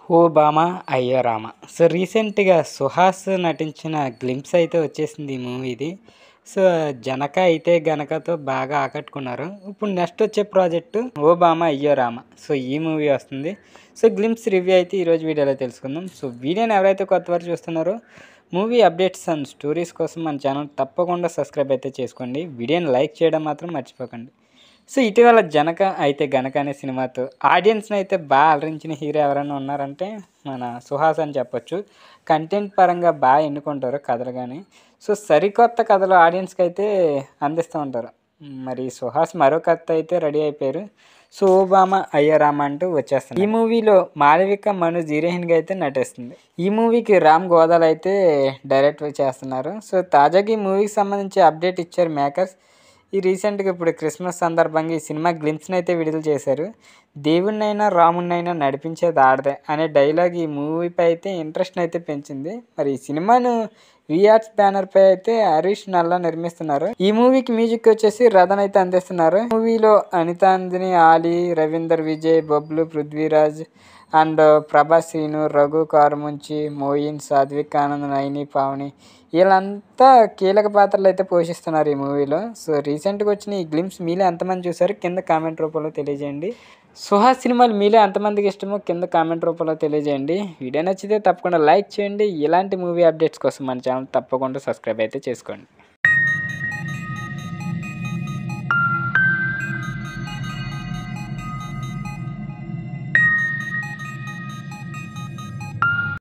ఓ బామ అయ్యో రామ! సో, రీసెంట్‌గా 'సుహాస్' నటించిన గ్లింప్స్ అయితే వచ్చేసింది ఈ మూవీది. సో, 'జనక అయితే గనక'తో బాగా ఆకట్టుకున్నారు. ఇప్పుడు నెక్స్ట్ వచ్చే ప్రాజెక్టు 'ఓ బామ అయ్యో రామ'. సో, ఈ మూవీ వస్తుంది. సో, గ్లింప్స్ రివ్యూ అయితే ఈరోజు వీడియోలో తెలుసుకుందాం. సో, వీడియోని ఎవరైతే కొత్తవారు చూస్తున్నారో మూవీ అప్డేట్స్ అండ్ స్టోరీస్ కోసం మన ఛానల్ తప్పకుండా సబ్స్క్రైబ్ అయితే చేసుకోండి. వీడియోని లైక్ చేయడం మాత్రం మర్చిపోకండి. సో, ఇటీవల 'జనక అయితే గనక' అనే సినిమాతో ఆడియన్స్‌ని అయితే అలరించిన హీరో ఎవరైనా ఉన్నారంటే మన 'సుహాస్' అని చెప్పొచ్చు. కంటెంట్ పరంగా ఎన్నుకుంటారు కథలు గాని. సో, సరికొత్త కథలు ఆడియన్స్‌కి అయితే అందిస్తూ ఉంటారు. మరి 'సుహాస్' మరో కథతో అయితే రెడీ అయిపోయారు. సో, 'ఓ బామ అయ్యో రామ' అంటూ వచ్చేస్తుంది. ఈ మూవీలో మాళవిక మనోజ్ హీరోయిన్‌గా అయితే నటిస్తుంది. ఈ మూవీకి రామ్ గోదాల్ అయితే డైరెక్ట్ చేస్తున్నారు. సో, తాజాగా ఈ మూవీకి సంబంధించి అప్డేట్ ఇచ్చారు మేకర్స్. రీసెంట్‌గా ఇప్పుడు క్రిస్మస్ సందర్భంగా ఈ సినిమా గ్లింప్స్‌ని అయితే విడుదల చేశారు. దేవుడినైనా రాముడినైనా నడిపించేది ఆడదే అనే డైలాగ్ ఈ మూవీపై అయితే ఇంట్రెస్ట్‌ని అయితే పెంచింది. మరి ఈ సినిమాను వి ఆర్ట్స్ బ్యానర్‌పై అయితే హరీష్ నల్లా నిర్మిస్తున్నారు. ఈ మూవీకి మ్యూజిక్ వచ్చేసి రతన్ అయితే అందిస్తున్నారు. మూవీలో అనితాంజని, ఆలీ, రవీందర్ విజయ్, బబ్లు, పృథ్వీరాజ్ అండ్ ప్రభాస్, శ్రీను, రఘు కారుముంచి, మోయిన్, సాత్విక్ ఆనంద్, నైని, పావని వీళ్ళంతా కీలక పాత్రలు అయితే పోషిస్తున్నారు ఈ మూవీలో. సో, రీసెంట్‌గా వచ్చిన ఈ గ్లింప్స్ మీలో ఎంతమంది చూసారో కింద కామెంట్ రూపంలో తెలియజేయండి. 'సుహాస్' సినిమాలు మీలో ఎంతమందికి ఇష్టమో కింద కామెంట్ రూపంలో తెలియజేయండి. వీడియో నచ్చితే తప్పకుండా లైక్ చేయండి. ఇలాంటి మూవీ అప్డేట్స్ కోసం మన ఛానల్ తప్పకుండా సబ్స్క్రైబ్ అయితే చేసుకోండి.